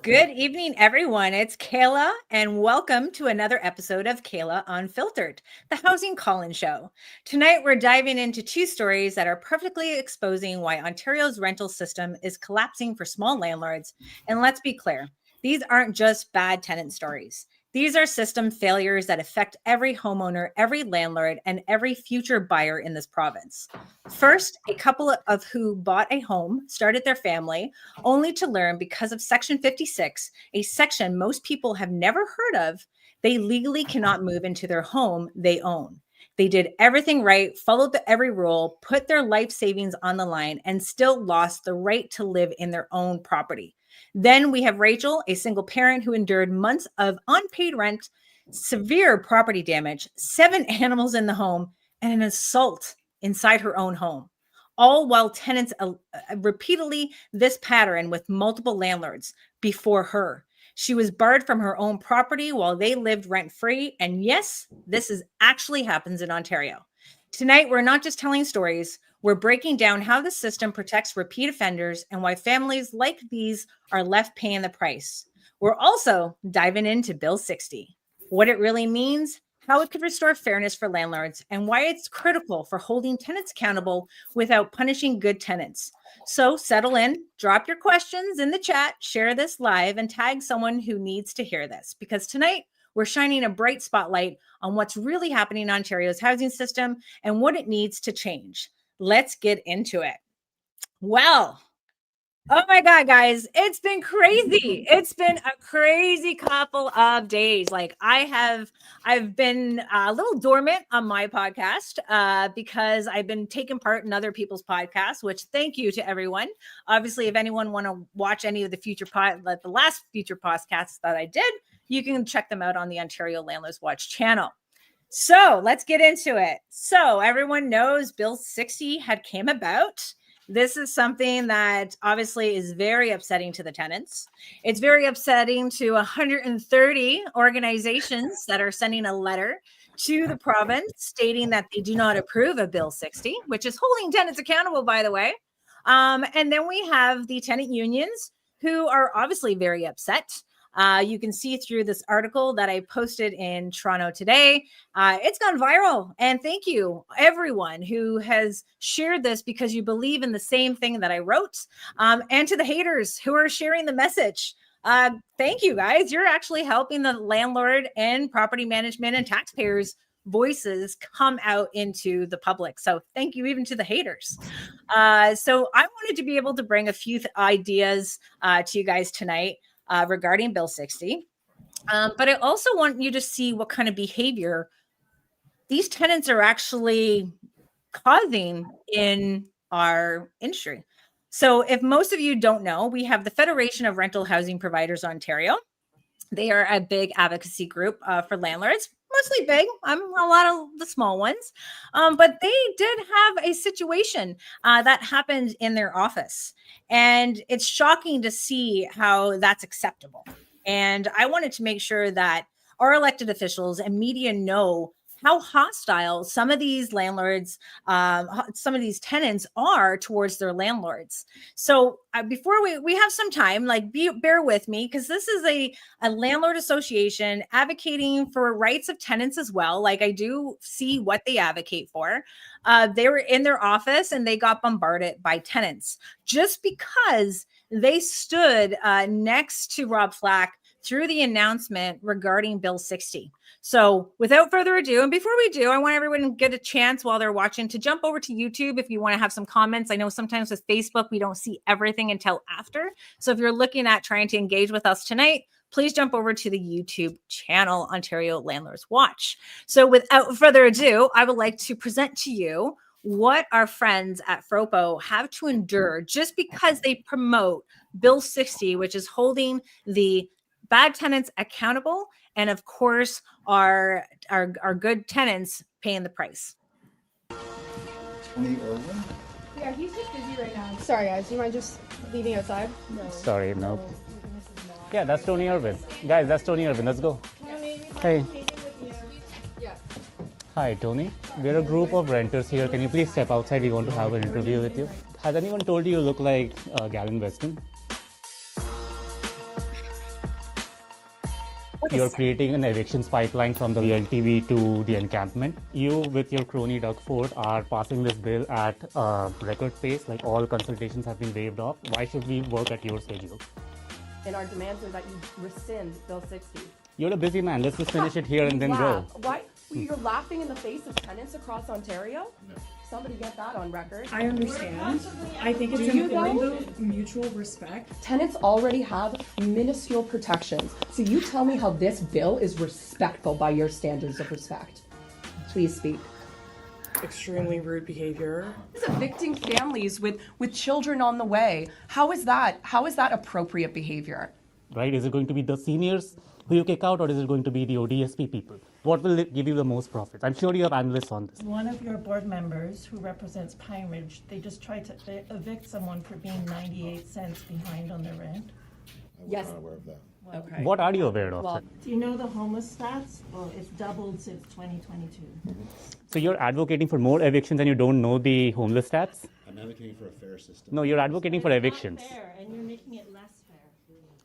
Good evening, everyone. It's Kayla, and welcome to another episode of Kayla Unfiltered, the housing call-in show. Tonight, we're diving into two stories that are perfectly exposing why Ontario's rental system is collapsing for small landlords. And let's be clear, these aren't just bad tenant stories. These are system failures that affect every homeowner, every landlord, and every future buyer in this province. First, a couple of who bought a home, started their family, only to learn because of Section 56, a section most people have never heard of, they legally cannot move into their home they own. They did everything right, followed every rule, put their life savings on the line, and still lost the right to live in their own property. Then we have Rachel, a single parent who endured months of unpaid rent, severe property damage, 7 animals in the home, and an assault inside her own home, all while tenants repeatedly this pattern with multiple landlords before her. She was barred from her own property while they lived rent-free. And yes, this actually happens in Ontario. Tonight, we're not just telling stories, we're breaking down how the system protects repeat offenders and why families like these are left paying the price. We're also diving into Bill 60, what it really means, how it could restore fairness for landlords, and why it's critical for holding tenants accountable without punishing good tenants. So settle in, drop your questions in the chat, share this live, and tag someone who needs to hear this, because tonight we're shining a bright spotlight on what's really happening in Ontario's housing system and what it needs to change. Let's get into it. Well, oh my God, guys, it's been crazy. It's been a crazy couple of days. Like I've been a little dormant on my podcast because I've been taking part in other people's podcasts, which thank you to everyone. Obviously, if anyone want to watch any of the last future podcasts that I did, you can check them out on the Ontario Landlords Watch channel. So let's get into it. So everyone knows Bill 60 had came about. This is something that obviously is very upsetting to the tenants. It's very upsetting to 130 organizations that are sending a letter to the province stating that they do not approve of Bill 60, which is holding tenants accountable, by the way. And then we have the tenant unions who are obviously very upset. You can see through this article that I posted in Toronto today. It's gone viral. And thank you, everyone who has shared this because you believe in the same thing that I wrote. And to the haters who are sharing the message. Thank you, guys. You're actually helping the landlord and property management and taxpayers' voices come out into the public. So thank you even to the haters. So I wanted to be able to bring a few ideas to you guys tonight. Regarding Bill 60. But I also want you to see what kind of behavior these tenants are actually causing in our industry. So if most of you don't know, we have the Federation of Rental Housing Providers Ontario. They are a big advocacy group for landlords, mostly big. I'm a lot of the small ones. But they did have a situation that happened in their office. And it's shocking to see how that's acceptable. And I wanted to make sure that our elected officials and media know how hostile some of these landlords, some of these tenants are towards their landlords. So before we have some time, like bear with me, because this is a landlord association advocating for rights of tenants as well. Like I do see what they advocate for. They were in their office and they got bombarded by tenants just because they stood next to Rob Flack through the announcement regarding Bill 60. So without further ado, and before we do, I want everyone to get a chance while they're watching to jump over to YouTube if you want to have some comments. I know sometimes with Facebook, we don't see everything until after. So if you're looking at trying to engage with us tonight, please jump over to the YouTube channel, Ontario Landlords Watch. So without further ado, I would like to present to you what our friends at FROPO have to endure just because they promote Bill 60, which is holding the bad tenants accountable, and of course, our good tenants paying the price. Tony Irwin? Yeah, he's just busy right now. Sorry, guys. Do you mind just leaving outside? No. Sorry, no. Yeah, that's Tony Irwin. Guys, that's Tony Irwin. Let's go. Hey. Yeah. Hi, Tony. We're a group of renters here. Can you please step outside? We want to have an interview with you. Has anyone told you you look like Gavin Weston? you're creating an evictions pipeline from the LTV to the encampment. You, with your crony Doug Ford, are passing this bill at record pace, like all consultations have been waived off. Why should we work at your schedule? And our demands are that you rescind Bill 60. You're a busy man. Let's just finish it here and then Laugh. go. Why? You're laughing in the face of tenants across Ontario? No. Somebody get that on record. I understand. I think it's Do you important mutual respect. Tenants already have minuscule protections. So you tell me how this bill is respectful by your standards of respect. Please speak. Extremely rude behavior. It's evicting families with children on the way. How is that appropriate behavior? Right? Is it going to be the seniors who you kick out, or is it going to be the ODSP people? What will give you the most profits? I'm sure you have analysts on this. One of your board members who represents Pine Ridge, they just tried to evict someone for being 98 cents behind on their rent. Yes. I'm not aware of that. Okay. What are you aware of? Well, Do you know the homeless stats? Well, it's doubled since 2022. So you're advocating for more evictions and you don't know the homeless stats? I'm advocating for a fair system. No, you're advocating for evictions. It's not fair, and you're making it less fair.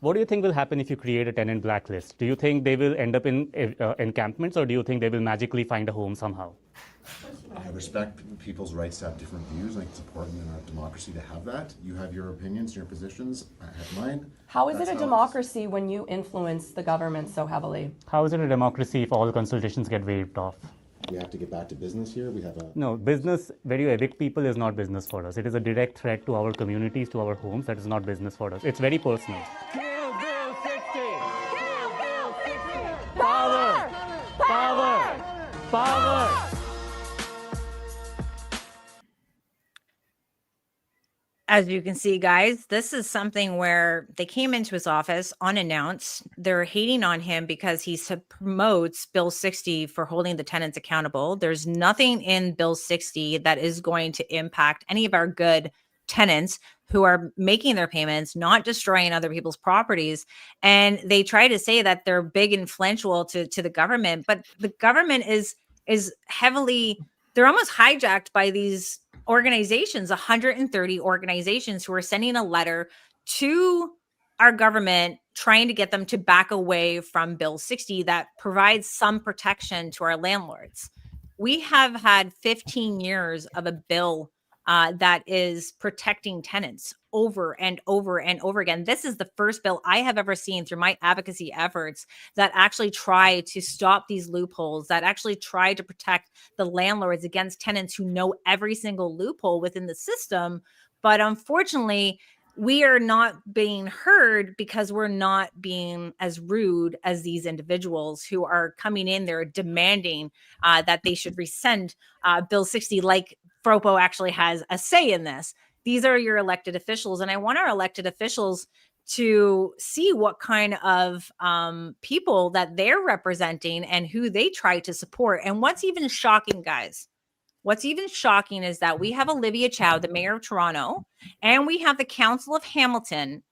What do you think will happen if you create a tenant blacklist? Do you think they will end up in encampments, or do you think they will magically find a home somehow? I respect people's rights to have different views. I think it's important in our democracy to have that. You have your opinions, your positions. I have mine. how is it That's a how democracy when you influence the government so heavily? How is it a democracy if all consultations get waived off? We have to get back to business here. We have a. No, business, where you evict people, is not business for us. It is a direct threat to our communities, to our homes. That is not business for us. It's very personal. Kill Bill 60! Kill Bill 60! Power! Power! Power! As you can see, guys, this is something where they came into his office unannounced. They're hating on him because he promotes Bill 60 for holding the tenants accountable. There's nothing in Bill 60 that is going to impact any of our good tenants who are making their payments, not destroying other people's properties. And they try to say that they're big influential to the government, but the government is heavily, they're almost hijacked by these organizations, 130 organizations who are sending a letter to our government trying to get them to back away from Bill 60 that provides some protection to our landlords. We have had 15 years of a bill that is protecting tenants over and over and over again. This is the first bill I have ever seen through my advocacy efforts that actually try to stop these loopholes, that actually try to protect the landlords against tenants who know every single loophole within the system. But unfortunately, we are not being heard because we're not being as rude as these individuals who are coming in. They're demanding that they should rescind Bill 60, like Fropo actually has a say in this. These are your elected officials, and I want our elected officials to see what kind of people that they're representing and who they try to support. And what's even shocking, guys, what's even shocking is that we have Olivia Chow, the mayor of Toronto, and we have the Council of Hamilton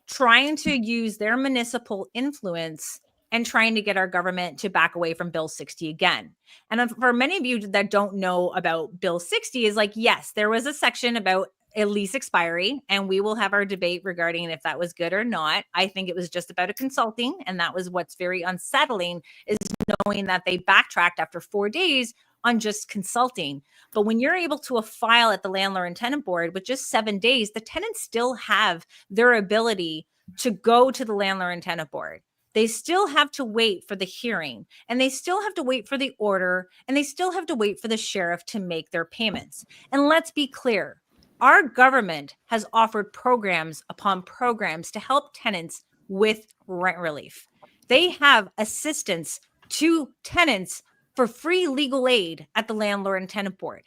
trying to use their municipal influence and trying to get our government to back away from Bill 60 again. And for many of you that don't know about Bill 60 is like, yes, there was a section about a lease expiry, and we will have our debate regarding if that was good or not. I think it was just about a consulting, and that was what's very unsettling, is knowing that they backtracked after 4 days on just consulting. But when you're able to file at the Landlord and Tenant Board with just 7 days, the tenants still have their ability to go to the Landlord and Tenant Board. They still have to wait for the hearing, and they still have to wait for the order, and they still have to wait for the sheriff to make their payments. And let's be clear, our government has offered programs upon programs to help tenants with rent relief. They have assistance to tenants for free legal aid at the Landlord and Tenant Board.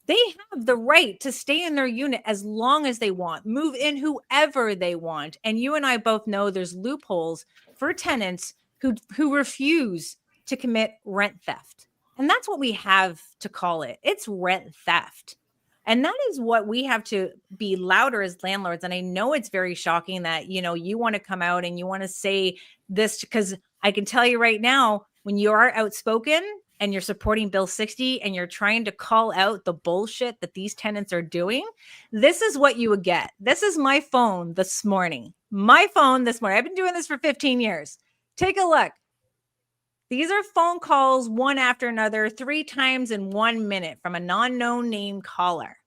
They have the right to stay in their unit as long as they want, move in whoever they want. And you and I both know there's loopholes for tenants who refuse to commit rent theft. And that's what we have to call it. It's rent theft. And that is what we have to be louder as landlords. And I know it's very shocking that, you want to come out and you want to say this, because I can tell you right now, when you are outspoken and you're supporting Bill 60 and you're trying to call out the bullshit that these tenants are doing, this is what you would get. This is my phone this morning. I've been doing this for 15 years. Take a look. These are phone calls one after another, 3 times in 1 minute from a non-known name caller,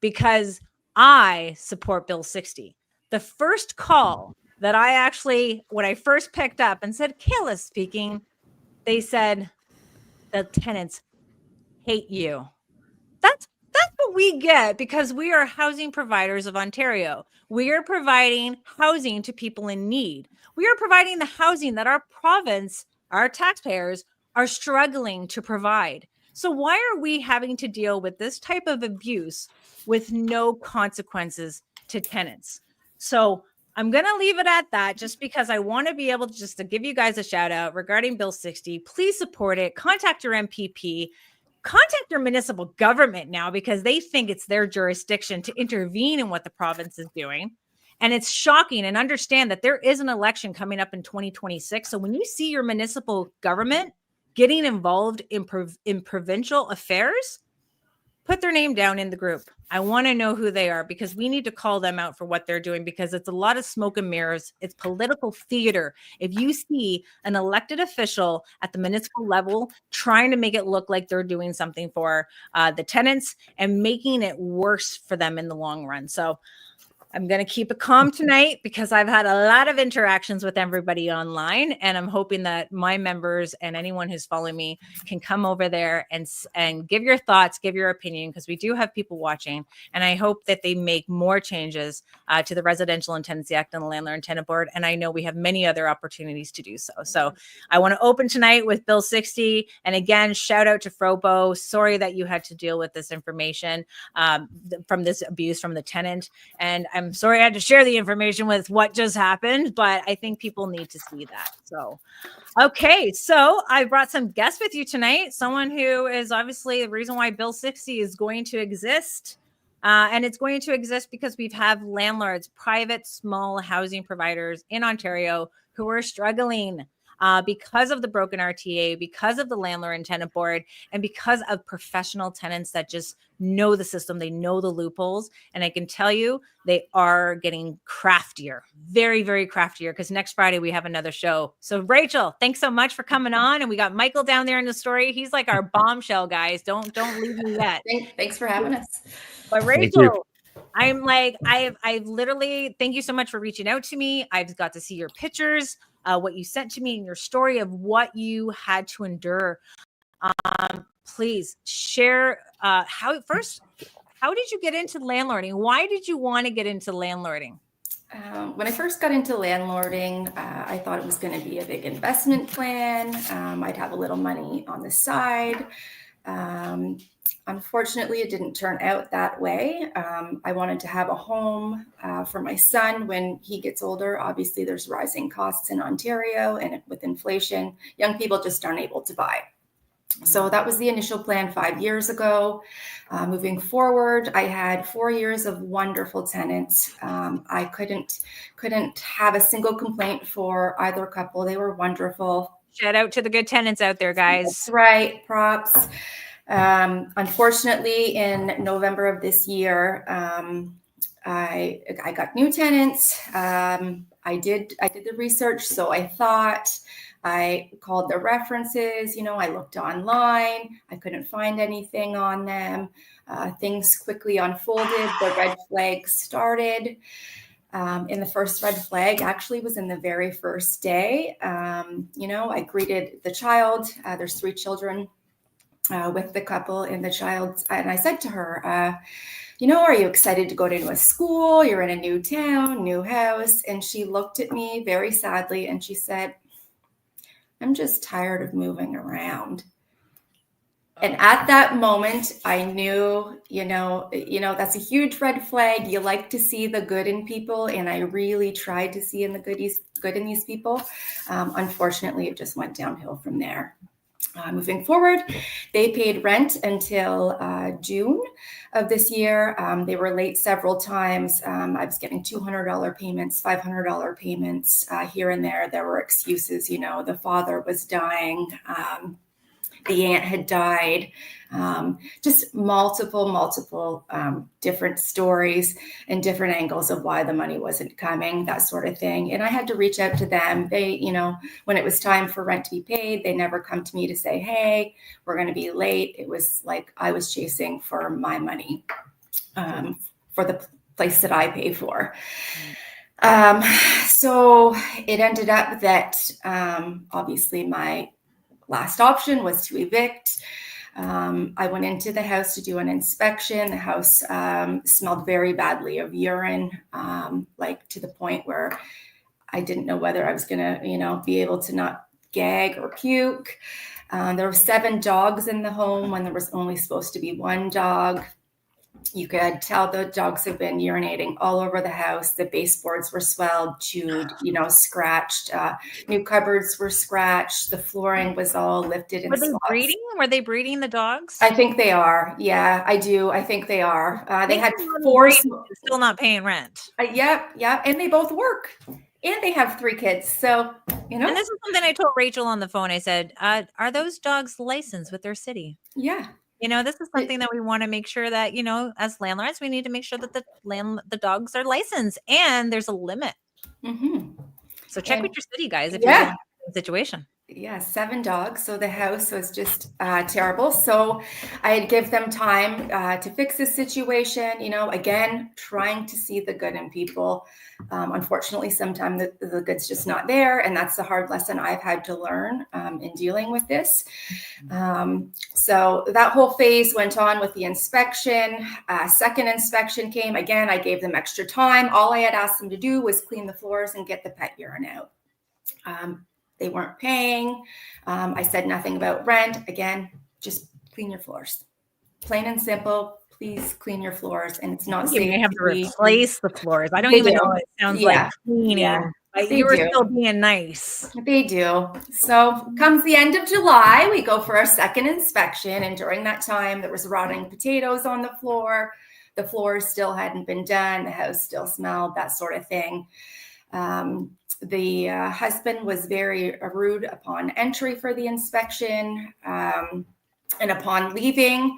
because I support Bill 60. The first call that I actually, when I first picked up and said, Kayla speaking, they said, the tenants hate you. That's what we get because we are housing providers of Ontario. We are providing housing to people in need. We are providing the housing that our province, our taxpayers are struggling to provide. So why are we having to deal with this type of abuse with no consequences to tenants? So I'm going to leave it at that just because I want to be able to just to give you guys a shout out regarding Bill 60. Please support it. Contact your MPP. Contact your municipal government now because they think it's their jurisdiction to intervene in what the province is doing. And it's shocking, and understand that there is an election coming up in 2026. So when you see your municipal government getting involved in provincial affairs, put their name down in the group. I want to know who they are because we need to call them out for what they're doing because it's a lot of smoke and mirrors. It's political theater. If you see an elected official at the municipal level trying to make it look like they're doing something for the tenants and making it worse for them in the long run. So I'm going to keep it calm tonight because I've had a lot of interactions with everybody online, and I'm hoping that my members and anyone who's following me can come over there and give your thoughts, give your opinion, because we do have people watching, and I hope that they make more changes to the Residential Tenancies Act and the Landlord and Tenant Board, and I know we have many other opportunities to do so. So I want to open tonight with Bill 60, and again, shout out to Frobo. Sorry that you had to deal with this information from this abuse from the tenant, and I'm sorry I had to share the information with what just happened, but I think people need to see that. So, okay. So I brought some guests with you tonight. Someone who is obviously the reason why Bill 60 is going to exist. And it's going to exist because we have landlords, private, small housing providers in Ontario who are struggling because of the broken RTA, because of the Landlord and Tenant Board, and because of professional tenants that just know the system, they know the loopholes. And I can tell you, they are getting craftier, very, very craftier, because next Friday we have another show. So Rachel, thanks so much for coming on. And we got Michael down there in the story. He's like our bombshell, guys. Don't leave me yet. Thanks for having us. But Rachel, I'm like, I've literally, thank you so much for reaching out to me. I've got to see your pictures, what you sent to me and your story of what you had to endure. Please share how did you get into landlording? Why did you want to get into landlording? When I first got into landlording, I thought it was going to be a big investment plan. I'd have a little money on the side. Unfortunately, it didn't turn out that way. I wanted to have a home for my son when he gets older. Obviously, there's rising costs in Ontario, and with inflation, young people just aren't able to buy. So that was the initial plan 5 years ago. Moving forward, I had 4 years of wonderful tenants. I couldn't have a single complaint for either couple. They were wonderful. Shout out to the good tenants out there, guys. That's right. Props. Unfortunately, in November of this year, I got new tenants. I did the research, so I thought. I called their references, I looked online. I couldn't find anything on them. Things quickly unfolded. The red flags started. And the first red flag actually was in the very first day. I greeted the child. There's 3 children with the couple and the child. And I said to her, are you excited to go to a school? You're in a new town, new house. And she looked at me very sadly and she said, I'm just tired of moving around. And at that moment, I knew, that's a huge red flag. You like to see the good in people. And I really tried to see good in these people. Unfortunately, it just went downhill from there. Moving forward, they paid rent until June of this year. They were late several times. I was getting $200 payments, $500 payments here and there. There were excuses, the father was dying. the aunt had died. Just multiple different stories and different angles of why the money wasn't coming, that sort of thing. And I had to reach out to them. They, when it was time for rent to be paid, they never come to me to say, hey, we're going to be late. It was like I was chasing for my money for the place that I pay for. So it ended up that obviously my last option was to evict. I went into the house to do an inspection. The house smelled very badly of urine, like to the point where I didn't know whether I was going to, be able to not gag or puke. There were 7 dogs in the home when there was only supposed to be 1 dog. You could tell the dogs have been urinating all over the house. The baseboards were swelled, chewed, scratched. New cupboards were scratched. The flooring was all lifted. Were they breeding? Were they breeding the dogs? I think they are. Yeah, I do. I think they are. They had 4. Still not paying rent. Yep. And they both work. And they have 3 kids. So, And this is something I told Rachel on the phone. I said, are those dogs licensed with their city? Yeah. This is something that we want to make sure that, as landlords, we need to make sure that the dogs are licensed and there's a limit. Mm-hmm. So check with your city, guys, if you're in a situation. Yeah, 7 dogs. So the house was just terrible. So I had give them time to fix the situation, again, trying to see the good in people. Unfortunately, sometimes the good's just not there. And that's the hard lesson I've had to learn in dealing with this. So that whole phase went on with the inspection. Second inspection came. Again, I gave them extra time. All I had asked them to do was clean the floors and get the pet urine out. They weren't paying. I said nothing about rent. Again, just clean your floors. Plain and simple. Please clean your floors. And it's not safe. You have to replace the floors. I don't even know what it sounds like cleaning. Yeah. You were still being nice. They do. So comes the end of July, we go for our second inspection. And during that time, there was rotting potatoes on the floor. The floors still hadn't been done. The house still smelled, that sort of thing. The husband was very rude upon entry for the inspection, and upon leaving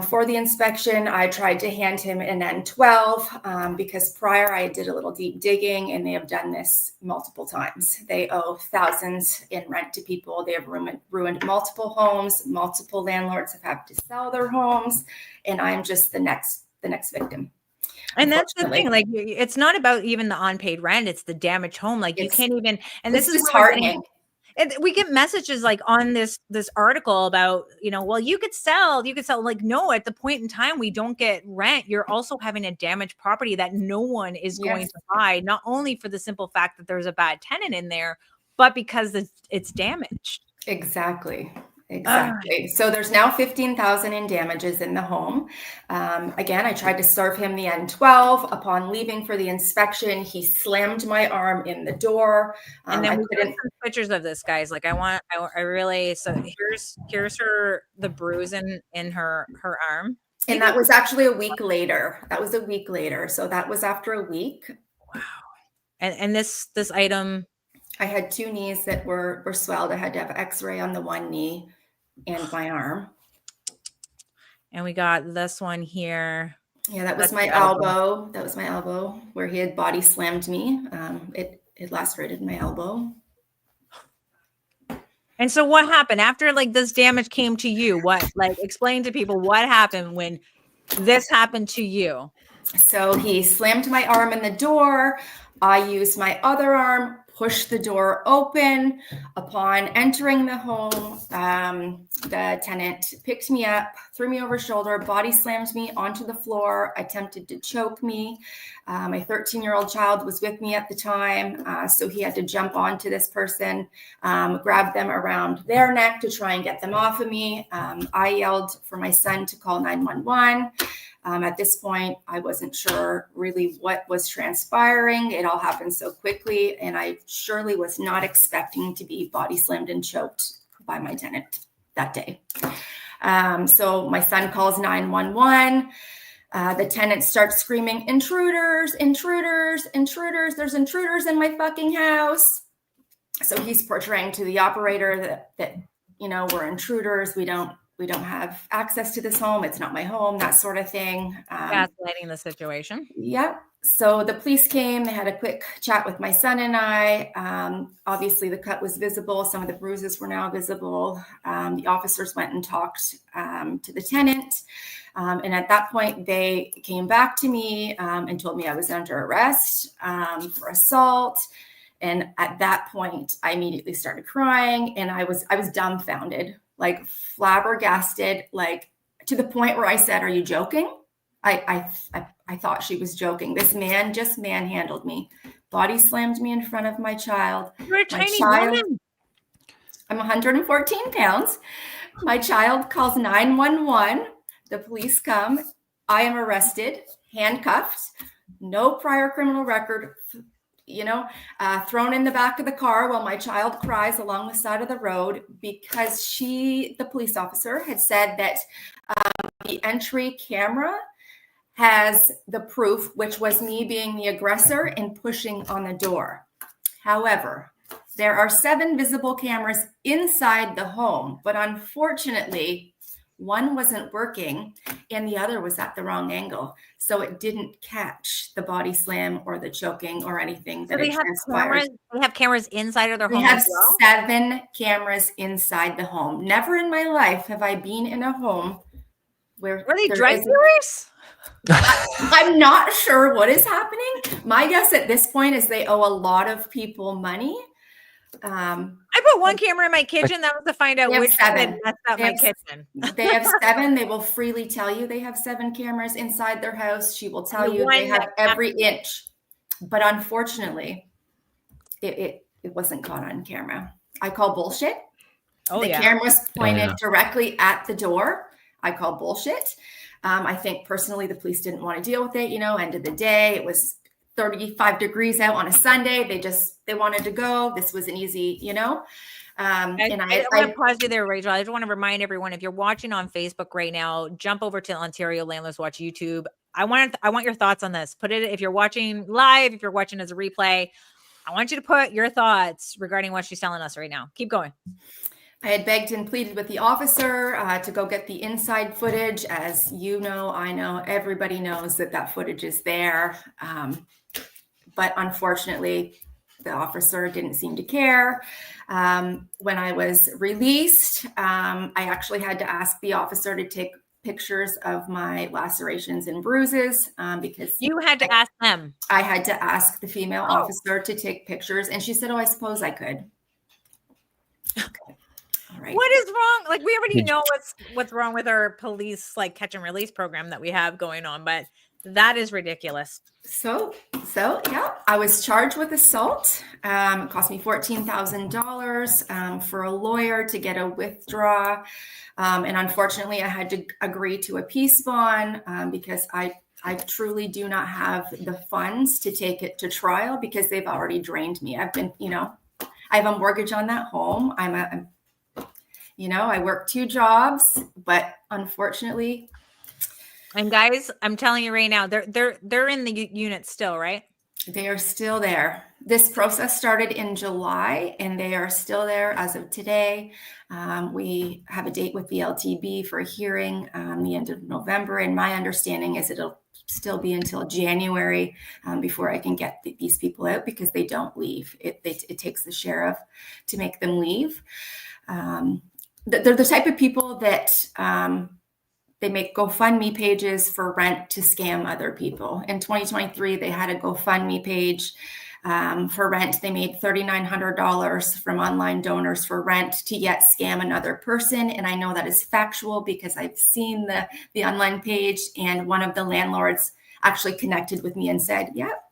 for the inspection, I tried to hand him an N12 because prior I did a little deep digging, and they have done this multiple times. They owe thousands in rent to people. They have ruined multiple homes. Multiple landlords have had to sell their homes, and I'm just the next victim. And that's the thing, like, it's not about even the unpaid rent, it's the damaged home. Like, you can't even, and this is disheartening. We get messages like on this article about, well, you could sell, like, no, at the point in time we don't get rent, you're also having a damaged property that no one is going to buy, not only for the simple fact that there's a bad tenant in there, but because it's damaged. Exactly. So there's now 15,000 in damages in the home. Again, I tried to serve him the N12. Upon leaving for the inspection, he slammed my arm in the door. And then we got some pictures of this, guys. Like, I really, so here's the bruise in her arm. And that was actually a week later. So that was after a week. Wow. And this item, I had 2 knees that were swelled. I had to have X-ray on the one knee and my arm. And we got this one here. Yeah, that was my elbow. That was my elbow where he had body slammed me. It lacerated my elbow. And so what happened after, like, this damage came to you? Explain to people what happened when this happened to you. So he slammed my arm in the door. I used my other arm, pushed the door open. Upon entering the home, the tenant picked me up, threw me over his shoulder, body slammed me onto the floor, attempted to choke me. My 13-year-old child was with me at the time, so he had to jump onto this person, grab them around their neck to try and get them off of me. I yelled for my son to call 911. At this point, I wasn't sure really what was transpiring. It all happened so quickly, and I surely was not expecting to be body slammed and choked by my tenant that day. So my son calls 911. The tenant starts screaming, intruders, intruders, intruders. There's intruders in my fucking house. So he's portraying to the operator that we're intruders. We don't have access to this home. It's not my home, that sort of thing. Gaslighting the situation. Yep. So the police came, they had a quick chat with my son and I. Obviously the cut was visible. Some of the bruises were now visible. The officers went and talked to the tenant. And at that point, they came back to me and told me I was under arrest for assault. And at that point, I immediately started crying, and I was dumbfounded, like flabbergasted, like to the point where I said, "Are you joking?" I thought she was joking. This man just manhandled me, body slammed me in front of my child. You're a My tiny child, woman. I'm 114 pounds. My child calls 911. The police come. I am arrested, handcuffed, no prior criminal record, thrown in the back of the car while my child cries along the side of the road because the police officer, had said that the entry camera has the proof, which was me being the aggressor and pushing on the door. However, there are 7 visible cameras inside the home, but unfortunately, one wasn't working and the other was at the wrong angle. So it didn't catch the body slam or the choking or anything that it transpired. They have cameras inside of their We home have as well? 7 cameras inside the home. Never in my life have I been in a home where Were they there drug isn't- dealers? I'm not sure what is happening. My guess at this point is they owe a lot of people money. I put one camera in my kitchen. That was to find out They have which 7. one messed up They my have- kitchen. They have 7. They will freely tell you they have 7 cameras inside their house. She will tell The you they one have every inch. But unfortunately, it wasn't caught on camera. I call bullshit. Oh, The yeah. camera's pointed directly at the door. I call bullshit. I think personally the police didn't want to deal with it. End of the day, it was 35 degrees out on a Sunday. They wanted to go. This was an easy, I want to pause you there, Rachel. I just want to remind everyone, if you're watching on Facebook right now, jump over to Ontario Landlords Watch YouTube. I want your thoughts on this. Put it, if you're watching live, if you're watching as a replay, I want you to put your thoughts regarding what she's telling us right now. Keep going. I had begged and pleaded with the officer to go get the inside footage. As you know, I know, everybody knows that footage is there. But unfortunately, the officer didn't seem to care. When I was released, I actually had to ask the officer to take pictures of my lacerations and bruises because You had to ask them. I had to ask the female officer to take pictures, and she said, "Oh, I suppose I could." Okay. All right. What is wrong? Like, we already know what's wrong with our police catch and release program that we have going on, but that is ridiculous. So yeah, I was charged with assault. It cost me $14,000 for a lawyer to get a withdraw. And unfortunately, I had to agree to a peace bond because I truly do not have the funds to take it to trial because they've already drained me. I've been, I have a mortgage on that home. I work 2 jobs, but unfortunately. And guys, I'm telling you right now, they're in the unit still, right? They are still there. This process started in July, and they are still there as of today. We have a date with the LTB for a hearing the end of November, and my understanding is it'll still be until January before I can get these people out because they don't leave. It takes the sheriff to make them leave. They're the type of people that they make GoFundMe pages for rent to scam other people. In 2023, they had a GoFundMe page for rent. They made $3,900 from online donors for rent to yet scam another person. And I know that is factual because I've seen the online page, and one of the landlords actually connected with me and said, "Yep,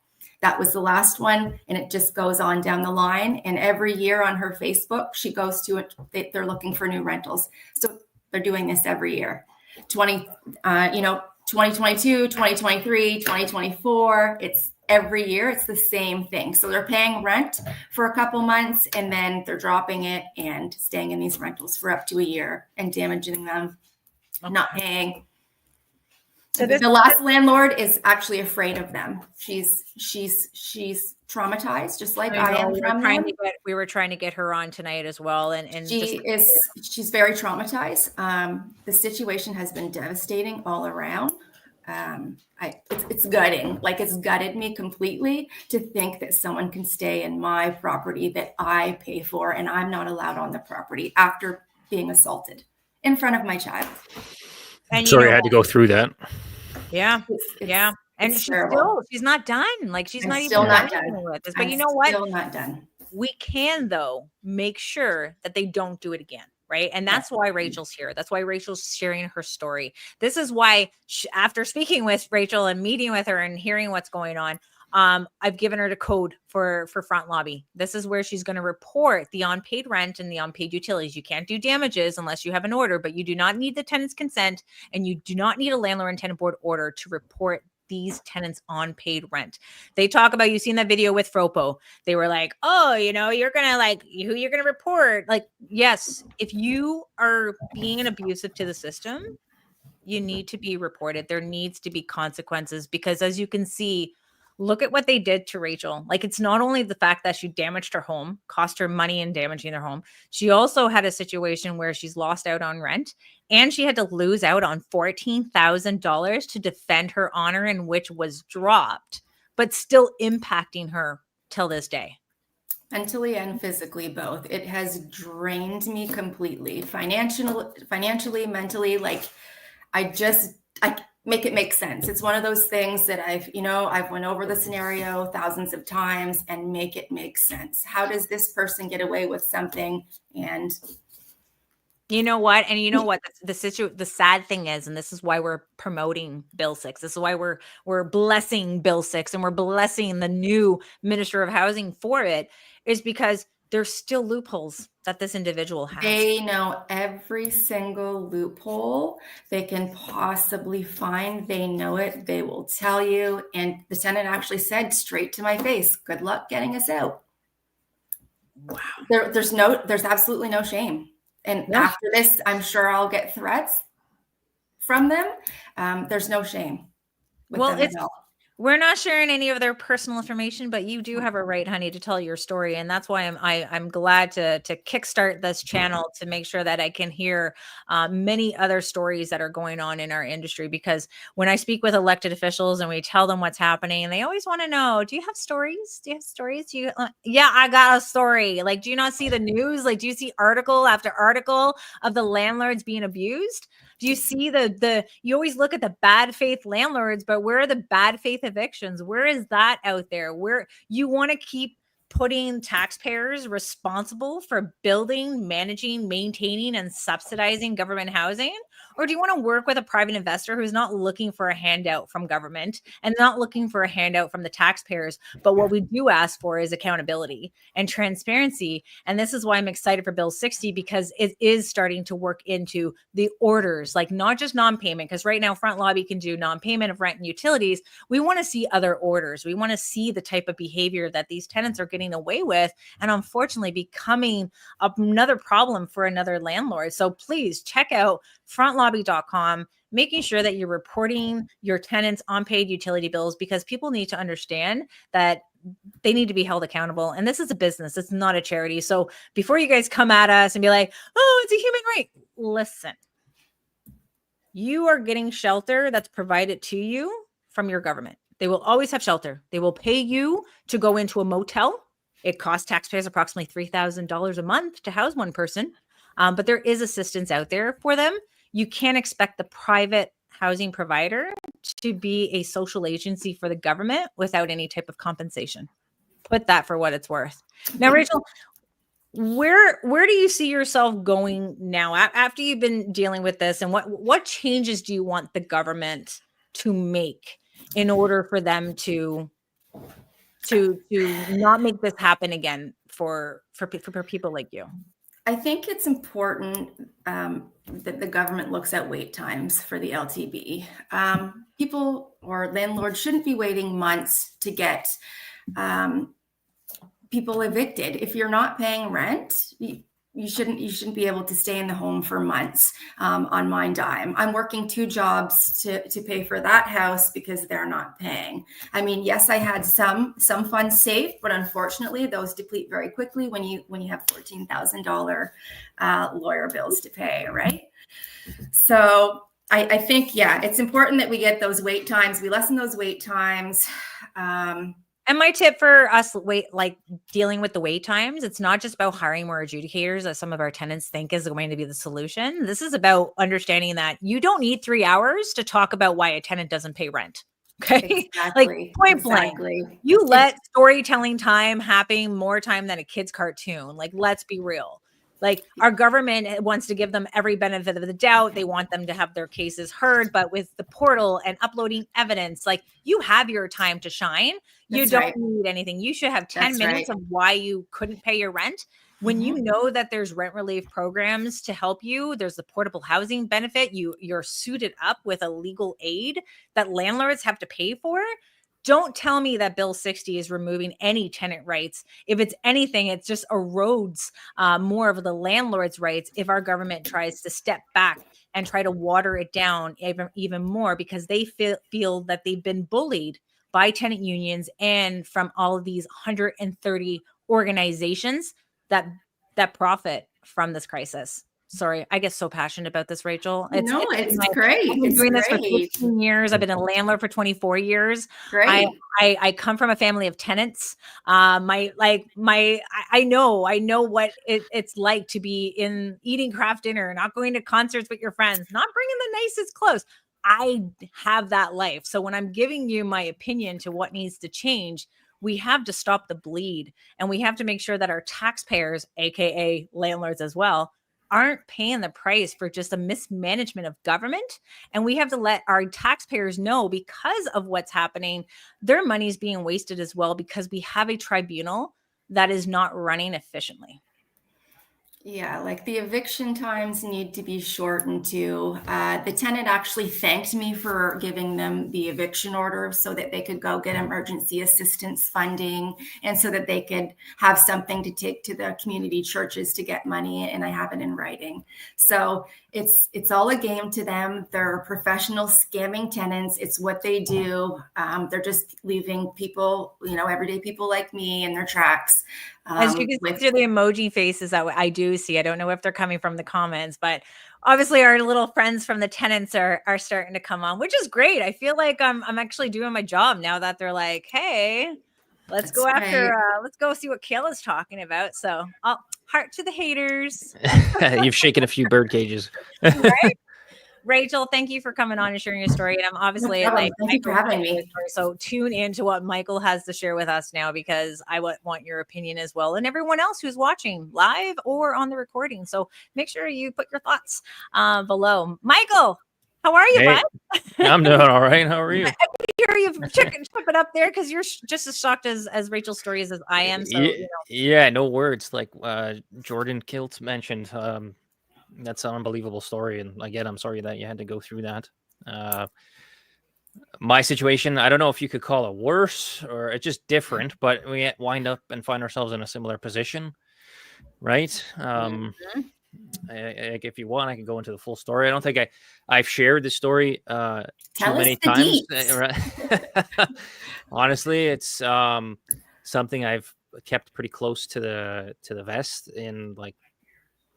that was the last one." And it just goes on down the line. And every year on her Facebook, she goes to it. They're looking for new rentals. So they're doing this every year. 2022, 2023, 2024. It's every year. It's the same thing. So they're paying rent for a couple months, and then they're dropping it and staying in these rentals for up to a year and damaging them, not paying. So this, The last landlord is actually afraid of them. She's traumatized, just like I am from them. we were trying to get her on tonight as well, and She's very traumatized. The situation has been devastating all around. It's gutting. Like, it's gutted me completely to think that someone can stay in my property that I pay for, and I'm not allowed on the property after being assaulted in front of my child. and Sorry, I had to go through that. Yeah, It's and she's not done. Like, she's not still even not done done with this. But you know what? Still not done. We can, though, make sure that they don't do it again. Right. And that's why Rachel's here. That's why Rachel's sharing her story. This is why, after speaking with Rachel and meeting with her and hearing what's going on, I've given her the code for front lobby. This is where she's going to report the unpaid rent and the unpaid utilities. You can't do damages unless you have an order, but you do not need the tenant's consent, and you do not need a landlord and tenant board order to report these tenants on paid rent. They talk about, you've seen that video with Fropo. They were like, oh, you're gonna who you're gonna report. Like, yes, if you are being an abusive to the system, you need to be reported. There needs to be consequences, because as you can see, look at what they did to Rachel. Like, it's not only the fact that she damaged her home, cost her money in damaging her home. She also had a situation where she's lost out on rent, and she had to lose out on $14,000 to defend her honor, in which was dropped, but still impacting her till this day. Mentally and physically, both. It has drained me completely, financially, mentally. Like, I make it make sense. It's one of those things that I've went over the scenario thousands of times and make it make sense. How does this person get away with something? And you know what? And you know what? The sad thing is, and this is why we're promoting Bill 6. This is why we're blessing Bill 6, and we're blessing the new Minister of Housing for it, is because there's still loopholes that this individual has. They know every single loophole they can possibly find. They know it. They will tell you. And the tenant actually said straight to my face, "Good luck getting us out." Wow. There's absolutely no shame. And after this, I'm sure I'll get threats from them. There's no shame. We're not sharing any of their personal information, but you do have a right, honey, to tell your story. And that's why I'm glad to kickstart this channel, to make sure that I can hear many other stories that are going on in our industry. Because when I speak with elected officials and we tell them what's happening, and they always want to know, do you have stories? Do you have stories? Yeah, I got a story. Like, do you not see the news? Like, do you see article after article of the landlords being abused? Do you see you always look at the bad faith landlords, but where are the bad faith evictions? Where is that out there? Where you want to keep putting taxpayers responsible for building, managing, maintaining, and subsidizing government housing? Or do you want to work with a private investor who's not looking for a handout from government and not looking for a handout from the taxpayers? But what we do ask for is accountability and transparency. And this is why I'm excited for Bill 60, because it is starting to work into the orders, like not just non-payment, because right now Front Lobby can do non-payment of rent and utilities. We want to see other orders. We want to see the type of behavior that these tenants are getting away with, and unfortunately becoming another problem for another landlord. So please check out frontlobby.com, making sure that you're reporting your tenants' unpaid utility bills, because people need to understand that they need to be held accountable. And this is a business. It's not a charity. So before you guys come at us and be like, oh, it's a human right. Listen, you are getting shelter that's provided to you from your government. They will always have shelter. They will pay you to go into a motel. It costs taxpayers approximately $3,000 a month to house one person. But there is assistance out there for them. You can't expect the private housing provider to be a social agency for the government without any type of compensation. Put that for what it's worth. Now, Rachel, where do you see yourself going now after you've been dealing with this, and what changes do you want the government to make in order for them to not make this happen again for people like you? I think it's important that the government looks at wait times for the LTB. People or landlords shouldn't be waiting months to get people evicted. If you're not paying rent, you shouldn't be able to stay in the home for months on my dime. I'm working 2 jobs to pay for that house because they're not paying. I mean, yes, I had some funds saved, but unfortunately, those deplete very quickly when you have $14,000 lawyer bills to pay, right? So I think, yeah, it's important that we get those wait times. We lessen those wait times. And my tip for us, dealing with the wait times, it's not just about hiring more adjudicators, as some of our tenants think is going to be the solution. This is about understanding that you don't need 3 hours to talk about why a tenant doesn't pay rent. Okay. Exactly. Point blank. You let storytelling time happen more time than a kid's cartoon. Let's be real. Our government wants to give them every benefit of the doubt. They want them to have their cases heard, but with the portal and uploading evidence, you have your time to shine. You don't need anything. You should have 10 minutes of why you couldn't pay your rent. When you know that there's rent relief programs to help you, there's the portable housing benefit. You're suited up with a legal aid that landlords have to pay for. Don't tell me that Bill 60 is removing any tenant rights. If it's anything, it just erodes more of the landlord's rights if our government tries to step back and try to water it down even more, because they feel that they've been bullied by tenant unions and from all of these 130 organizations that profit from this crisis. Sorry, I get so passionate about this, Rachel. It's great. I've been doing this for 15 years. I've been a landlord for 24 years. Great. I come from a family of tenants. I know what it's like to be eating craft dinner, not going to concerts with your friends, not bringing the nicest clothes. I have that life. So when I'm giving you my opinion to what needs to change, we have to stop the bleed, and we have to make sure that our taxpayers, aka landlords as well, aren't paying the price for just a mismanagement of government. And we have to let our taxpayers know, because of what's happening, their money is being wasted as well, because we have a tribunal that is not running efficiently. Yeah, the eviction times need to be shortened too. The tenant actually thanked me for giving them the eviction order so that they could go get emergency assistance funding, and so that they could have something to take to the community churches to get money. And I have it in writing. So it's all a game to them. They're professional scamming tenants. It's what they do. They're just leaving people, everyday people like me in their tracks. As you can see through the emoji faces that I do see, I don't know if they're coming from the comments, but obviously our little friends from the tenants are starting to come on, which is great. I feel like I'm actually doing my job now that they're like, hey, let's go see what Kayla's talking about. So I'll heart to the haters. You've shaken a few bird cages. Right? Rachel, thank you for coming on and sharing your story. And I'm obviously thank you for having me. So tune into what Michael has to share with us now, because I want your opinion as well, and everyone else who's watching live or on the recording. So make sure you put your thoughts below. Michael, how are you, bud? I'm doing all right. How are you? I hear you chip it up there, because you're just as shocked as Rachel's story is as I am. So yeah, no words. Like Jordan Kilt mentioned. That's an unbelievable story, and again, I'm sorry that you had to go through that. My situation, I don't know if you could call it worse or it's just different, but we wind up and find ourselves in a similar position, right? If you want, I can go into the full story. I don't think I've shared the story too many times. Honestly, it's something I've kept pretty close to the vest in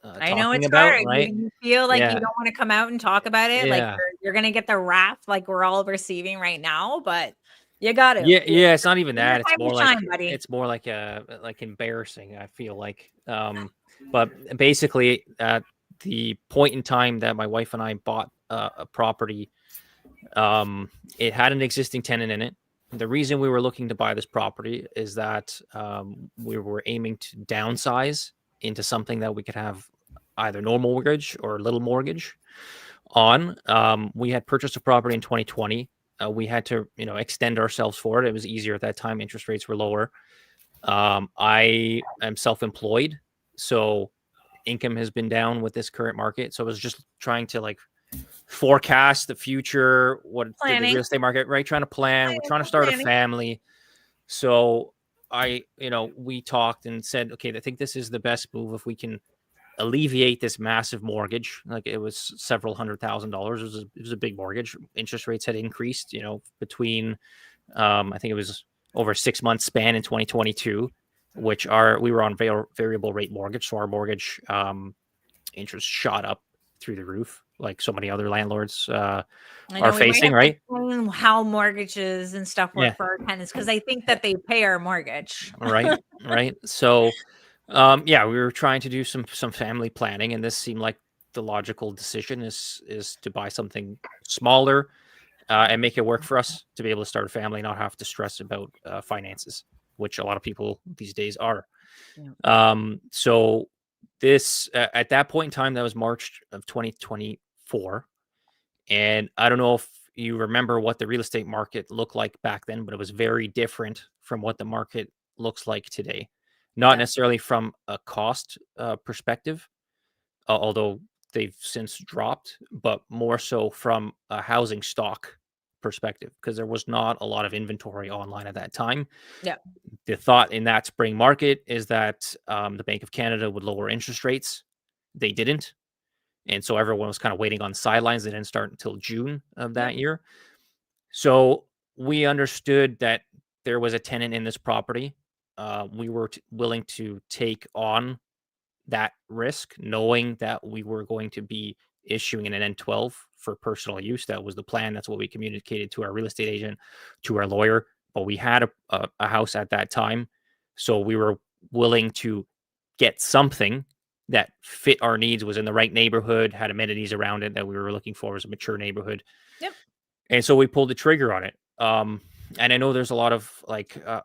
I know it's about, hard. Right? You feel like you don't want to come out and talk about it. Like you're gonna get the wrath like we're all receiving right now, but you got it. Yeah. It's not even that. It's more like embarrassing. I feel like. But basically, at the point in time that my wife and I bought a property, it had an existing tenant in it. The reason we were looking to buy this property is that we were aiming to downsize into something that we could have either normal mortgage or little mortgage on. We had purchased a property in 2020. We had to, extend ourselves for it. It was easier at that time. Interest rates were lower. I am self-employed, so income has been down with this current market. So I was just trying to forecast the future, what the real estate market, right? Trying to plan. We're trying to start a family. So we talked and said, okay, I think this is the best move if we can alleviate this massive mortgage. Like, it was several $100,000. It was a big mortgage. Interest rates had increased, between, I think it was over a 6-month span in 2022, which we were on variable rate mortgage. So our mortgage interest shot up through the roof, like so many other landlords are facing, right? How mortgages and stuff work Yeah. for our tenants, because I think that they pay our mortgage. Right. So, we were trying to do some family planning, and this seemed like the logical decision is to buy something smaller and make it work for us to be able to start a family, not have to stress about finances, which a lot of people these days are. So this at that point in time, that was March of 2024, and I don't know if you remember what the real estate market looked like back then, but it was very different from what the market looks like today. Not necessarily from a cost perspective, although they've since dropped, but more so from a housing stock perspective, because there was not a lot of inventory online at that time. Yeah. The thought in that spring market is that the Bank of Canada would lower interest rates. They didn't. And so everyone was kind of waiting on the sidelines. They didn't start until June of that year. So we understood that there was a tenant in this property. We were willing to take on that risk, knowing that we were going to be issuing an N12 for personal use. That was the plan. That's what we communicated to our real estate agent, to our lawyer. But we had a house at that time, so we were willing to get something that fit our needs, was in the right neighborhood, had amenities around it that we were looking for, as a mature neighborhood. Yep. And so we pulled the trigger on it. And I know there's a lot of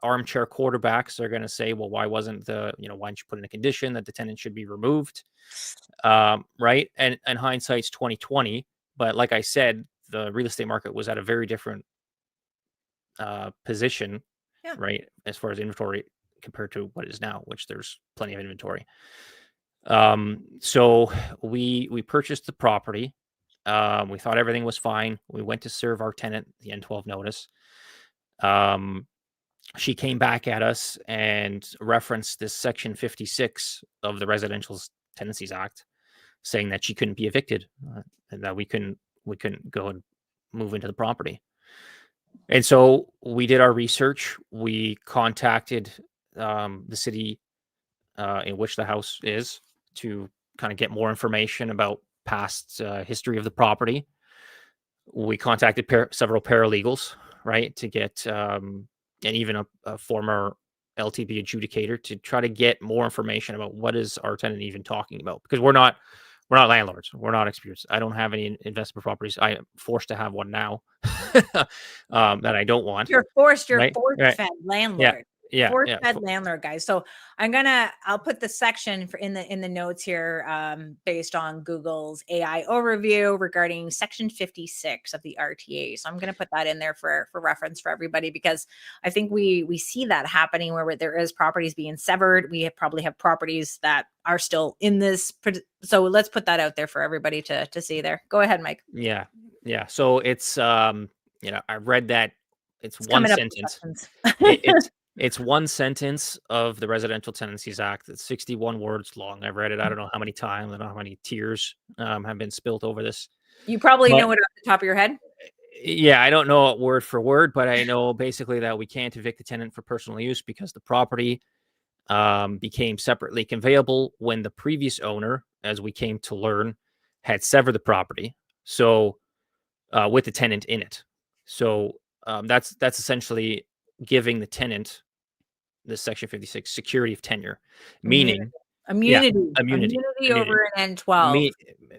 armchair quarterbacks that are going to say, well, why wasn't why didn't you put in a condition that the tenant should be removed? Right. And hindsight's 2020. But like I said, the real estate market was at a very different position, right, as far as inventory compared to what it is now, which there's plenty of inventory. So we purchased the property. We thought everything was fine. We went to serve our tenant the N12 notice. She came back at us and referenced this section 56 of the Residential Tenancies Act, saying that she couldn't be evicted, and that we couldn't go and move into the property. And so we did our research. We contacted the city in which the house is to kind of get more information about past history of the property. We contacted several paralegals, right, to get and even a former LTB adjudicator to try to get more information about what is our tenant even talking about, because we're not landlords. We're not experts. I don't have any investment properties. I am forced to have one now that I don't want. You're forced right? fed landlord. Yeah. Force-fed landlord, guys. So I'll put the section in the notes here, based on Google's AI overview regarding section 56 of the RTA. So I'm gonna put that in there for reference for everybody, because I think we see that happening where there is properties being severed. We probably have properties that are still in this. So let's put that out there for everybody to see there. Go ahead, Mike. Yeah. So it's I read that it's one sentence. It's one sentence of the Residential Tenancies Act. It's 61 words long. I've read it. I don't know how many times. I don't know how many tears have been spilt over this. You probably know it off the top of your head. Yeah, I don't know it word for word, but I know basically that we can't evict the tenant for personal use because the property became separately conveyable when the previous owner, as we came to learn, had severed the property. So with the tenant in it. So that's essentially giving the tenant the section 56 security of tenure, meaning immunity immunity over an N12,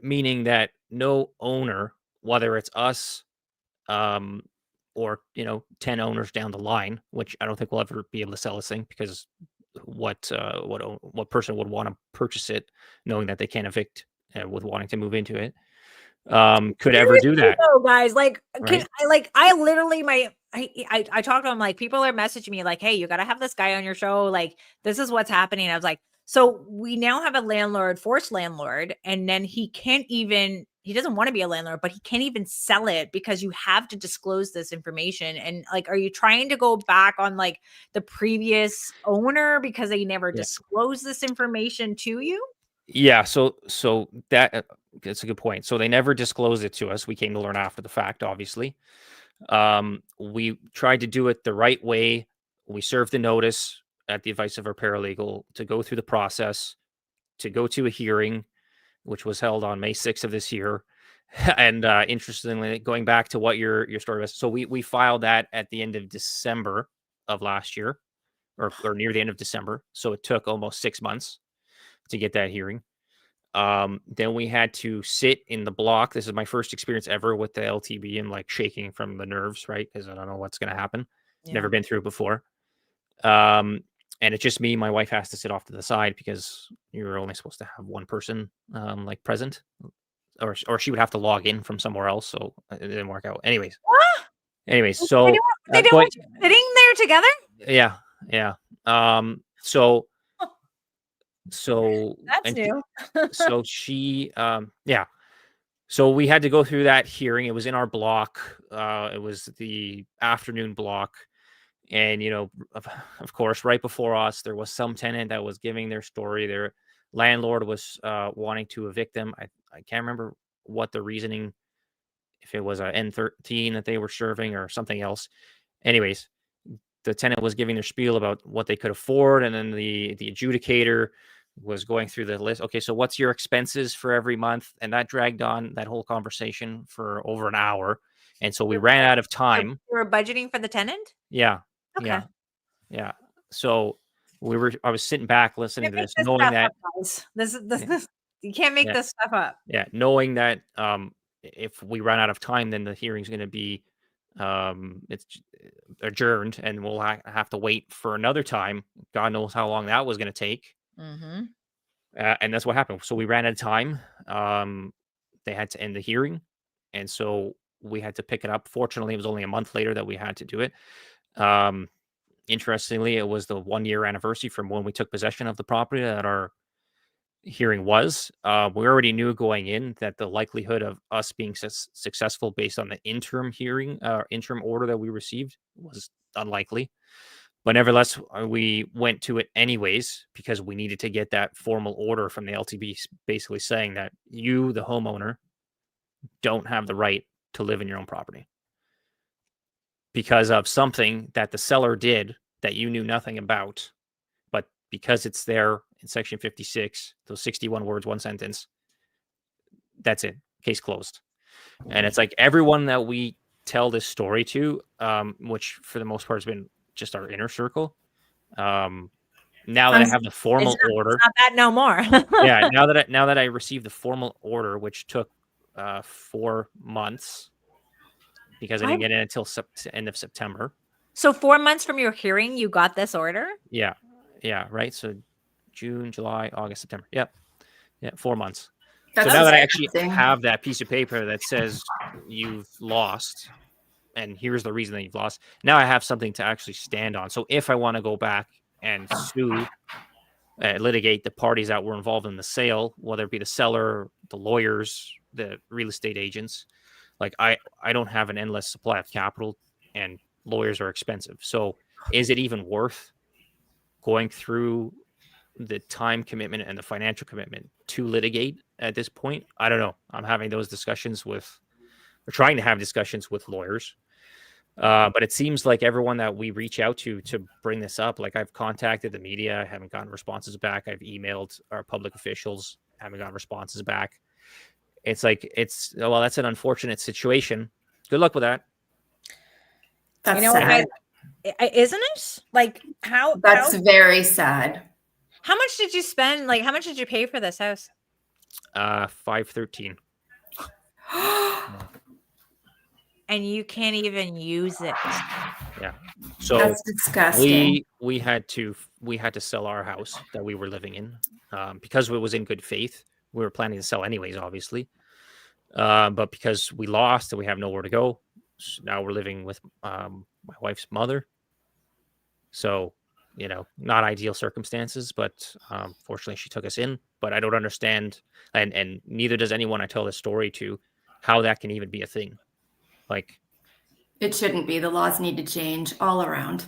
meaning that no owner, whether it's us or 10 owners down the line, which I don't think we'll ever be able to sell this thing, because what person would want to purchase it knowing that they can't evict with wanting to move into it, could ever do that. Guys, like, right? I literally I talked to them, like, people are messaging me like, hey, you got to have this guy on your show. Like, this is what's happening. I was like, so we now have a forced landlord, and then he doesn't want to be a landlord, but he can't even sell it because you have to disclose this information. And like, are you trying to go back on like the previous owner because they never disclosed this information to you? Yeah, so that it's a good point. So they never disclosed it to us. We came to learn after the fact, obviously. We tried to do it the right way. We served the notice at the advice of our paralegal to go through the process, to go to a hearing, which was held on May 6th of this year. And interestingly, going back to what your story was, so we filed that at the end of December of last year, or near the end of December. So it took almost 6 months to get that hearing. Then we had to sit in the block. This is my first experience ever with the LTB and like shaking from the nerves, right? Because I don't know what's going to happen. Never been through it before. And it's just me. My wife has to sit off to the side because you're only supposed to have one person like present, or she would have to log in from somewhere else. So it didn't work out. Anyways, so they didn't want you sitting there together. Yeah. So That's new. So she so we had to go through that hearing. It was in our block. It was the afternoon block. And, of course, right before us, there was some tenant that was giving their story. Their landlord was wanting to evict them. I can't remember what the reasoning, if it was a N13 that they were serving or something else. Anyways, the tenant was giving their spiel about what they could afford. And then the adjudicator was going through the list. Okay, so what's your expenses for every month? And that dragged on that whole conversation for over an hour. And so we ran out of time. You were budgeting for the tenant? Yeah. Okay. Yeah. So I was sitting back listening to this, knowing that you can't make this stuff up. Yeah. Knowing that if we run out of time, then the hearing's going to be it's adjourned and we'll have to wait for another time. God knows how long that was going to take. Mm-hmm. And that's what happened. So we ran out of time. They had to end the hearing. And so we had to pick it up. Fortunately, it was only a month later that we had to do it. Interestingly, it was the 1-year anniversary from when we took possession of the property that our hearing was. We already knew going in that the likelihood of us being successful based on the interim hearing, interim order that we received was unlikely. But nevertheless, we went to it anyways because we needed to get that formal order from the LTB basically saying that you, the homeowner, don't have the right to live in your own property because of something that the seller did that you knew nothing about. But because it's there in Section 56, those 61 words, one sentence, that's it. Case closed. And it's like everyone that we tell this story to, which for the most part has been just our inner circle. Now that I have the formal order, it's not that no more. Yeah. Now that I received the formal order, which took 4 months because I didn't get in until end of September. So 4 months from your hearing, you got this order? Yeah. Right. So June, July, August, September. Yep. Yeah. 4 months. So now that I actually have that piece of paper that says you've lost, and here's the reason that you've lost, now I have something to actually stand on. So if I want to go back and sue, litigate the parties that were involved in the sale, whether it be the seller, the lawyers, the real estate agents, like I don't have an endless supply of capital, and lawyers are expensive. So is it even worth going through the time commitment and the financial commitment to litigate at this point? I don't know. I'm having those discussions we're trying to have discussions with lawyers. But it seems like everyone that we reach out to bring this up, like I've contacted the media, I haven't gotten responses back. I've emailed our public officials, haven't gotten responses back. It's like, well, that's an unfortunate situation. Good luck with that. That's sad. Isn't it? Like That's very sad. How much did you spend? Like, how much did you pay for this house? $513. And you can't even use it. Yeah. So that's disgusting. We had to sell our house that we were living in because it was in good faith. We were planning to sell anyways, obviously. But because we lost and we have nowhere to go, so now we're living with my wife's mother. So, not ideal circumstances, but fortunately she took us in. But I don't understand, and neither does anyone I tell this story to, how that can even be a thing. Like, it shouldn't be. The laws need to change all around.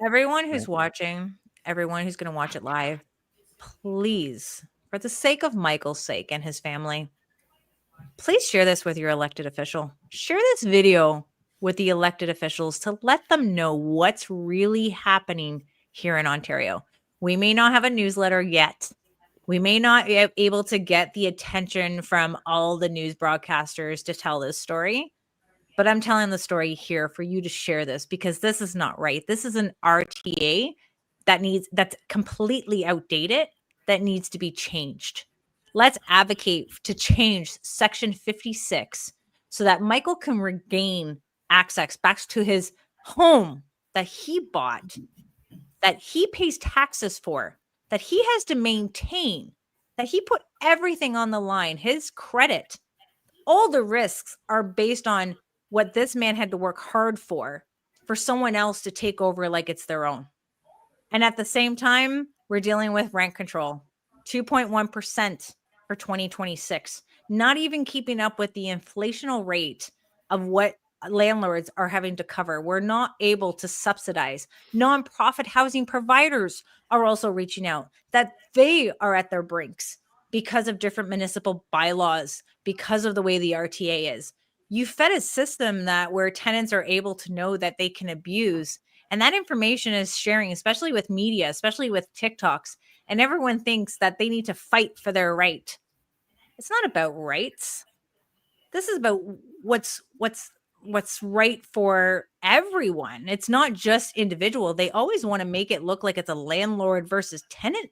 Everyone who's watching, everyone who's going to watch it live, please for the sake of Michael's sake and his family, please share this with your elected official. Share this video with the elected officials to let them know what's really happening here in Ontario. We may not have a newsletter yet. We may not be able to get the attention from all the news broadcasters to tell this story, but I'm telling the story here for you to share this because this is not right. This is an RTA that's completely outdated, that needs to be changed. Let's advocate to change Section 56 so that Michael can regain access back to his home that he bought, that he pays taxes for, that he has to maintain, that he put everything on the line, his credit. All the risks are based on what this man had to work hard for someone else to take over like it's their own. And at the same time, we're dealing with rent control, 2.1% for 2026, not even keeping up with the inflational rate of what landlords are having to cover. We're not able to subsidize. Nonprofit housing providers are also reaching out that they are at their brinks because of different municipal bylaws, because of the way the RTA is. You fed a system that where tenants are able to know that they can abuse, and that information is sharing, especially with media, especially with TikToks, and everyone thinks that they need to fight for their right. It's not about rights. This is about what's right for everyone. It's not just individual. They always want to make it look like it's a landlord versus tenant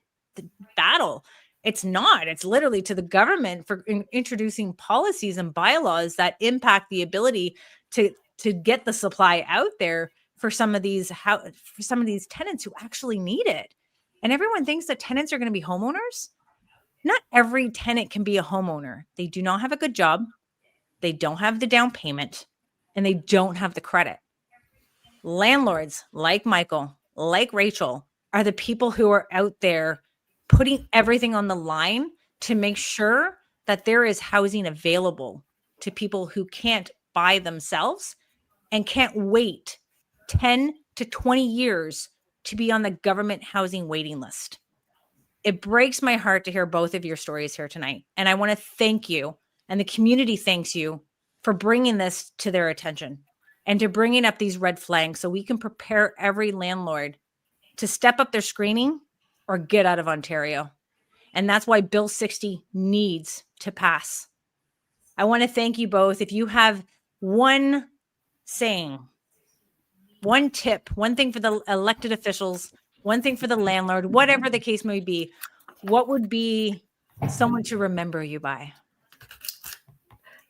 battle. It's not. It's literally to the government for introducing policies and bylaws that impact the ability to get the supply out there for some of these tenants who actually need it. And everyone thinks that tenants are going to be homeowners. Not every tenant can be a homeowner. They do not have a good job. They don't have the down payment, and they don't have the credit. Landlords like Michael, like Rachel, are the people who are out there putting everything on the line to make sure that there is housing available to people who can't buy themselves and can't wait 10 to 20 years to be on the government housing waiting list. It breaks my heart to hear both of your stories here tonight. And I want to thank you, and the community thanks you for bringing this to their attention and to bringing up these red flags so we can prepare every landlord to step up their screening or get out of Ontario. And that's why Bill 60 needs to pass. I want to thank you both. If you have one saying, one tip, one thing for the elected officials, one thing for the landlord, whatever the case may be, what would be someone to remember you by?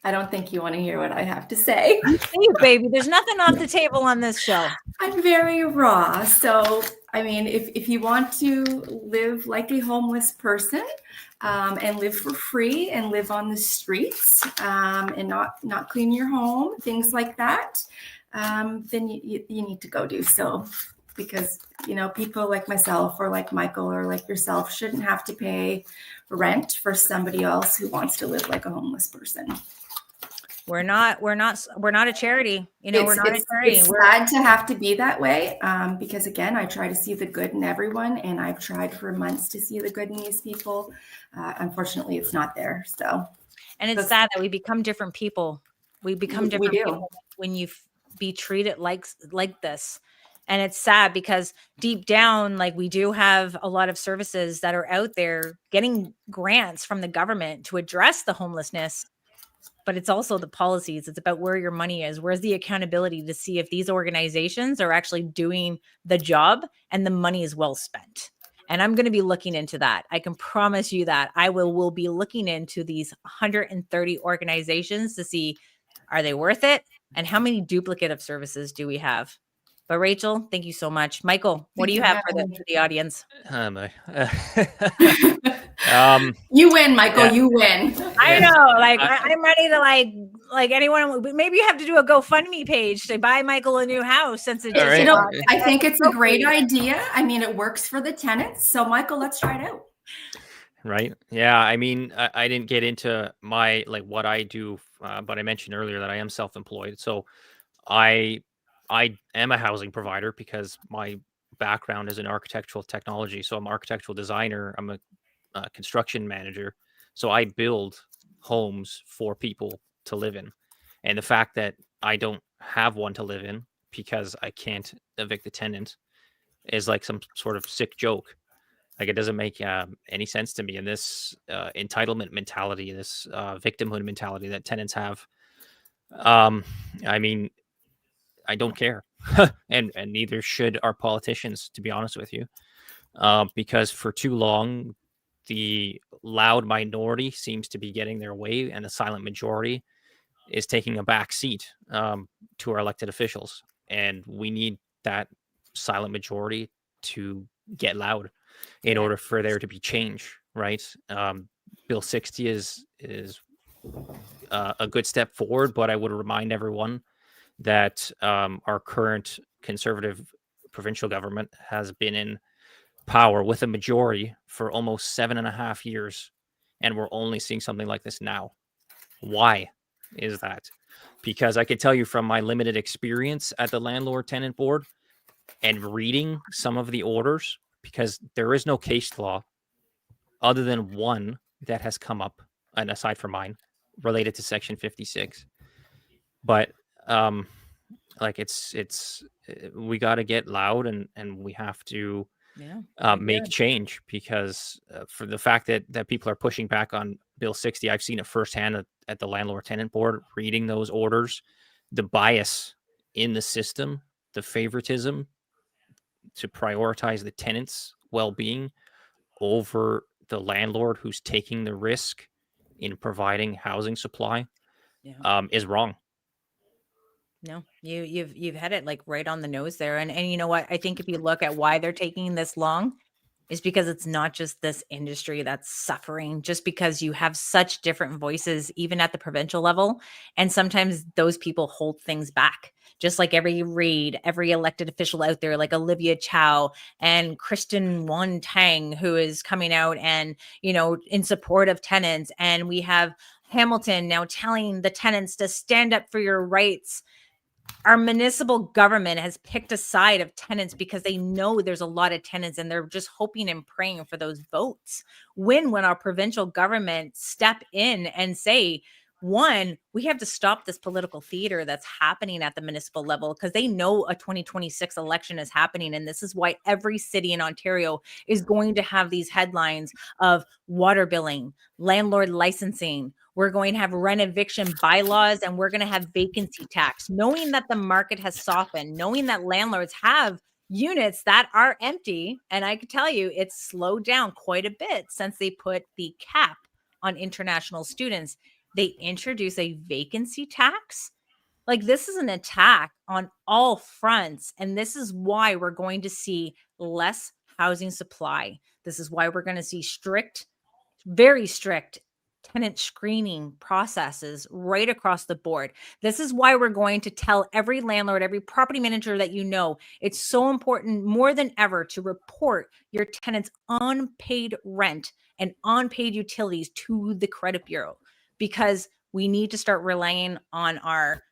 I don't think you want to hear what I have to say. Hey, baby, there's nothing off the table on this show. I'm very raw. So, I mean, if you want to live like a homeless person and live for free and live on the streets and not clean your home, things like that, then you need to go do so. Because, you know, people like myself or like Michael or like yourself shouldn't have to pay rent for somebody else who wants to live like a homeless person. We're not a charity. You know, we're not a charity. It's sad to have to be that way because, again, I try to see the good in everyone, and I've tried for months to see the good in these people. Unfortunately, it's not there. So, and it's sad that we become different people. We become different people when you be treated like this. And it's sad because deep down, like, we do have a lot of services that are out there getting grants from the government to address the homelessness. But it's also the policies. It's about where your money is. Where's the accountability to see if these organizations are actually doing the job and the money is well spent? And I'm going to be looking into that. I can promise you that I will be looking into these 130 organizations to see, are they worth it? And how many duplicative services do we have? But Rachel, thank you so much. Michael, what do you have for the audience? You win, Michael. Yeah. You win. I know. Like, I'm ready to like anyone. Maybe you have to do a GoFundMe page to buy Michael a new house since it's You know, I think it's a great idea. I mean, it works for the tenants. So, Michael, let's try it out. Right. Yeah. I mean, I didn't get into my what I do, but I mentioned earlier that I am self-employed. So I am a housing provider because my background is in architectural technology. So I'm an architectural designer. I'm a construction manager, so I build homes for people to live in. And the fact that I don't have one to live in because I can't evict the tenant is like some sort of sick joke. Like, it doesn't make any sense to me. And this entitlement mentality, this victimhood mentality that tenants have, I mean, I don't care, and neither should our politicians, to be honest with you, because for too long, the loud minority seems to be getting their way, and the silent majority is taking a back seat to our elected officials. And we need that silent majority to get loud in order for there to be change, right? Bill 60 is a good step forward, but I would remind everyone that our current conservative provincial government has been in power with a majority for almost 7.5 years, and we're only seeing something like this now. Why is that? Because I can tell you from my limited experience at the landlord tenant board and reading some of the orders, because there is no case law other than one that has come up, and aside from mine, related to Section 56. But like, it's we got to get loud, and we have to make change, because for the fact that people are pushing back on Bill 60, I've seen it firsthand at the landlord tenant board, reading those orders, the bias in the system, the favoritism to prioritize the tenant's well-being over the landlord who's taking the risk in providing housing supply is wrong. No, you've had it like right on the nose there. And you know what? I think if you look at why they're taking this long, is because it's not just this industry that's suffering, just because you have such different voices, even at the provincial level. And sometimes those people hold things back, just like every Reid, every elected official out there, like Olivia Chow and Kristen Wan Tang, who is coming out and, in support of tenants. And we have Hamilton now telling the tenants to stand up for your rights. Our municipal government has picked a side of tenants because they know there's a lot of tenants, and they're just hoping and praying for those votes. When our provincial government step in and say, one, we have to stop this political theater that's happening at the municipal level, because they know a 2026 election is happening. And this is why every city in Ontario is going to have these headlines of water billing, landlord licensing. We're going to have rent eviction bylaws, and we're going to have vacancy tax, knowing that the market has softened, knowing that landlords have units that are empty. And I could tell you it's slowed down quite a bit since they put the cap on international students. They introduce a vacancy tax. Like, this is an attack on all fronts. And this is why we're going to see less housing supply. This is why we're going to see very strict tenant screening processes right across the board. This is why we're going to tell every landlord, every property manager that it's so important more than ever to report your tenants' unpaid rent and unpaid utilities to the credit bureau, because we need to start relying on our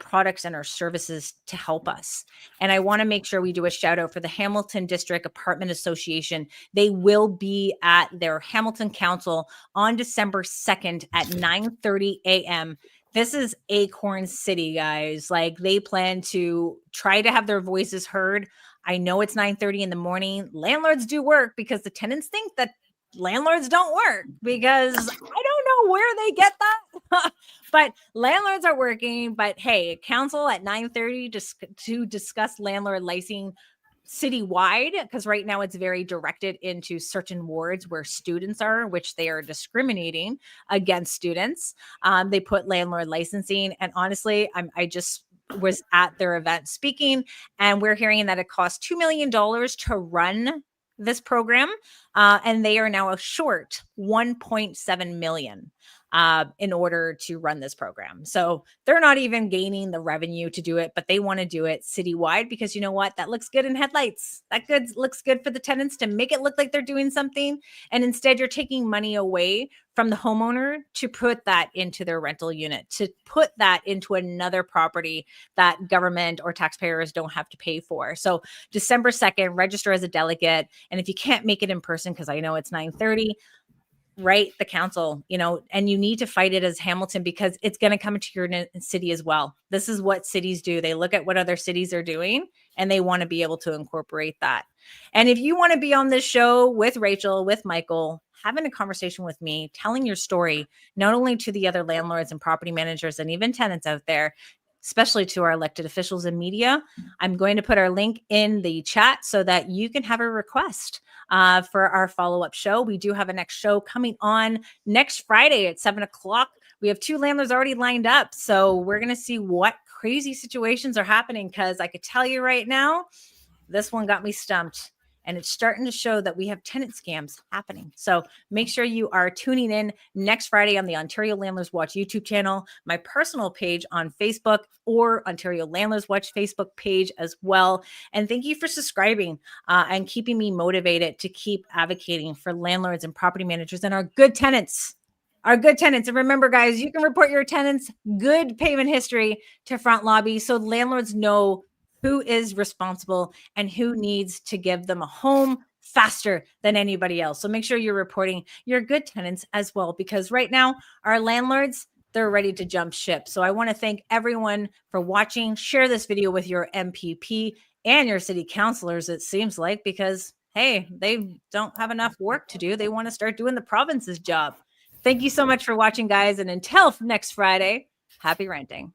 products and our services to help us. And I want to make sure we do a shout out for the Hamilton District Apartment Association. They will be at their Hamilton Council on December 2nd at 9:30 a.m. This is Acorn City, guys. Like, they plan to try to have their voices heard. I know it's 9:30 in the morning. Landlords do work, because the tenants think that landlords don't work, because I don't know where they get that. But landlords are working. But hey, council at 9:30 to discuss landlord licensing citywide, because right now it's very directed into certain wards where students are, which they are discriminating against students. They put landlord licensing, and honestly, I just was at their event speaking, and we're hearing that it costs $2 million to run this program, and they are now short $1.7 million. in order to run this program. So they're not even gaining the revenue to do it, but they want to do it citywide because you know what? That looks good in headlights. That looks good for the tenants to make it look like they're doing something. And instead, you're taking money away from the homeowner to put that into their rental unit, to put that into another property that government or taxpayers don't have to pay for. So December 2nd, register as a delegate. And if you can't make it in person, because I know it's 9:30, write the council, and you need to fight it as Hamilton because it's going to come into your city as well. This is what cities do. They look at what other cities are doing and they want to be able to incorporate that. And if you want to be on this show with Rachel, with Michael, having a conversation with me, telling your story, not only to the other landlords and property managers and even tenants out there, especially to our elected officials and media, I'm going to put our link in the chat so that you can have a request for our follow-up show. We do have a next show coming on next Friday at 7:00. We have 2 landlords already lined up. So we're going to see what crazy situations are happening because I could tell you right now, this one got me stumped. And it's starting to show that we have tenant scams happening. So make sure you are tuning in next Friday on the Ontario Landlords Watch YouTube channel, my personal page on Facebook, or Ontario Landlords Watch Facebook page as well. And thank you for subscribing and keeping me motivated to keep advocating for landlords and property managers and our good tenants. Our good tenants. And remember, guys, you can report your tenants' good payment history to Front Lobby so landlords know who is responsible and who needs to give them a home faster than anybody else. So make sure you're reporting your good tenants as well, because right now our landlords, they're ready to jump ship. So I want to thank everyone for watching. Share this video with your MPP and your city councilors, it seems like, because, hey, they don't have enough work to do. They want to start doing the province's job. Thank you so much for watching, guys. And until next Friday, happy renting.